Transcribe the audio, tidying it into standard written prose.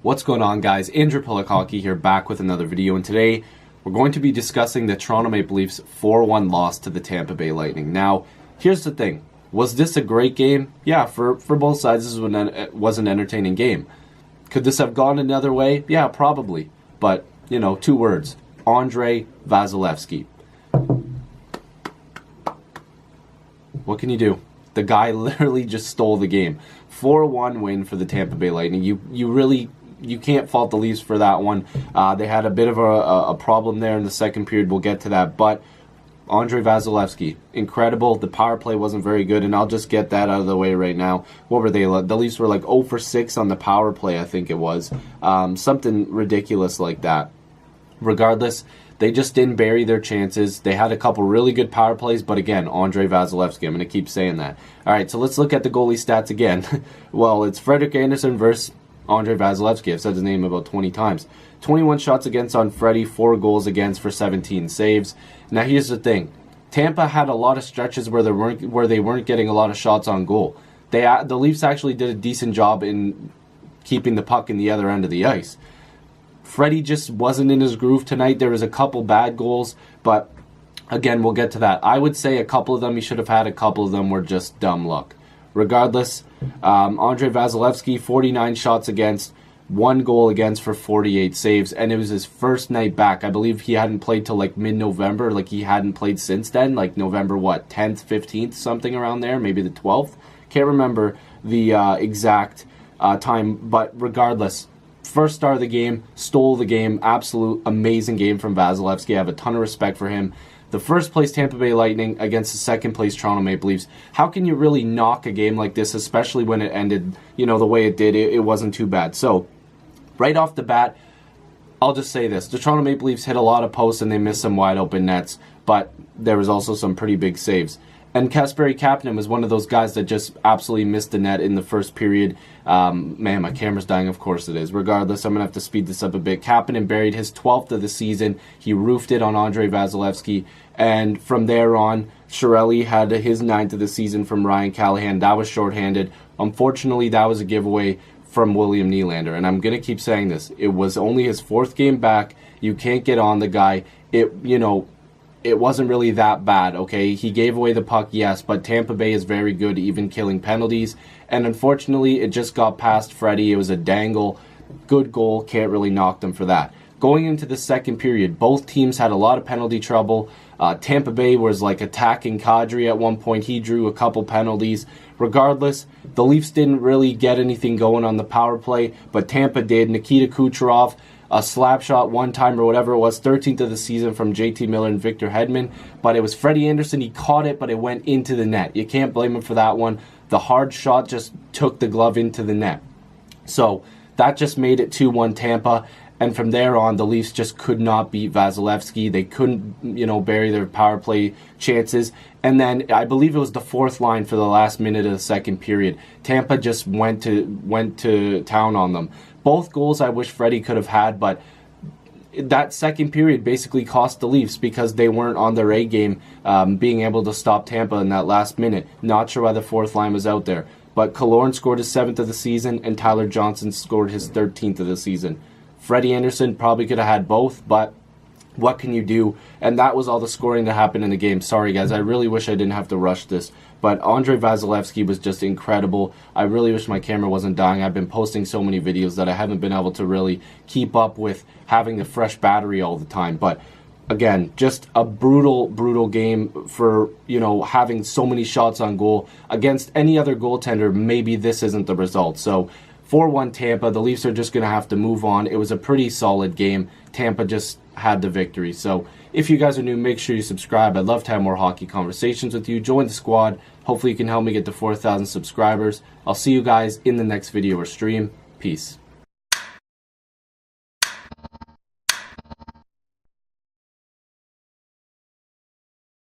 What's going on, guys? Andrew Piluk Hockey here, back with another video, and today we're going to be discussing the Toronto Maple Leafs 4-1 loss to the Tampa Bay Lightning. Now, here's the thing. Was this a great game? Yeah, for both sides, this was an entertaining game. Could this have gone another way? Yeah, probably. But, you know, two words. Andrei Vasilevskiy. What can you do? The guy literally just stole the game. 4-1 win for the Tampa Bay Lightning. You can't fault the Leafs for that one. They had a bit of a problem there in the second period. We'll get to that. But Andrei Vasilevskiy, incredible. The power play wasn't very good, and I'll just get that out of the way right now. What were they? The Leafs were like 0 for 6 on the power play, I think it was. Something ridiculous like that. Regardless, they just didn't bury their chances. They had a couple really good power plays, but again, Andrei Vasilevskiy. I'm going to keep saying that. All right, so let's look at the goalie stats again. Well, it's Frederik Andersen versus Andrei Vasilevskiy. I've said his name about 20 times. 21 shots against on Freddie, 4 goals against for 17 saves. Now here's the thing. Tampa had a lot of stretches where they weren't getting a lot of shots on goal. The Leafs actually did a decent job in keeping the puck in the other end of the ice. Freddie just wasn't in his groove tonight. There was a couple bad goals, but again, we'll get to that. I would say a couple of them he should have had. A couple of them were just dumb luck. Regardless, Andrei Vasilevskiy, 49 shots against, 1 goal against for 48 saves, and it was his first night back. I believe he hadn't played till like mid-November. Like, he hadn't played since then, like November, what, 10th, 15th, something around there, maybe the 12th. Can't remember the exact time, but regardless, first start of the game, stole the game, absolute amazing game from Vasilevskiy. I have a ton of respect for him. The first place Tampa Bay Lightning against the second place Toronto Maple Leafs. How can you really knock a game like this, especially when it ended, you know, the way it did? It wasn't too bad. So, right off the bat, I'll just say this. The Toronto Maple Leafs hit a lot of posts and they missed some wide open nets, but there was also some pretty big saves. And Kasperi Kapanen was one of those guys that just absolutely missed the net in the first period. Man, my camera's dying. Of course it is. Regardless, I'm going to have to speed this up a bit. Kapanen buried his 12th of the season. He roofed it on Andrei Vasilevskiy. And from there on, Chiarelli had his 9th of the season from Ryan Callahan. That was shorthanded. Unfortunately, that was a giveaway from William Nylander. And I'm going to keep saying this. It was only his 4th game back. You can't get on the guy. It wasn't really that bad, okay? He gave away the puck, yes, but Tampa Bay is very good, even killing penalties. And unfortunately, it just got past Freddie. It was a dangle. Good goal. Can't really knock them for that. Going into the second period, both teams had a lot of penalty trouble. Tampa Bay was like attacking Kadri at one point. He drew a couple penalties. Regardless, the Leafs didn't really get anything going on the power play, but Tampa did. Nikita Kucherov, a slap shot one time or whatever it was, 13th of the season from JT Miller and Victor Hedman. But it was Freddie Andersen. He caught it, but it went into the net. You can't blame him for that one. The hard shot just took the glove into the net. So that just made it 2-1 Tampa. And from there on, the Leafs just could not beat Vasilevskiy. They couldn't, bury their power play chances. And then I believe it was the 4th line for the last minute of the second period. Tampa just went to town on them. Both goals I wish Freddie could have had, but that second period basically cost the Leafs because they weren't on their A game, being able to stop Tampa in that last minute. Not sure why the 4th line was out there. But Killorn scored his 7th of the season, and Tyler Johnson scored his 13th of the season. Freddie Andersen probably could have had both, but what can you do? And that was all the scoring that happened in the game. Sorry, guys. I really wish I didn't have to rush this. But Andrei Vasilevskiy was just incredible. I really wish my camera wasn't dying. I've been posting so many videos that I haven't been able to really keep up with having the fresh battery all the time. But again, just a brutal, brutal game for, having so many shots on goal. Against any other goaltender, maybe this isn't the result. So 4-1 Tampa. The Leafs are just going to have to move on. It was a pretty solid game. Tampa just had the victory. So if you guys are new, make sure you subscribe. I'd love to have more hockey conversations with you. Join the squad. Hopefully you can help me get to 4,000 subscribers. I'll see you guys in the next video or stream. Peace.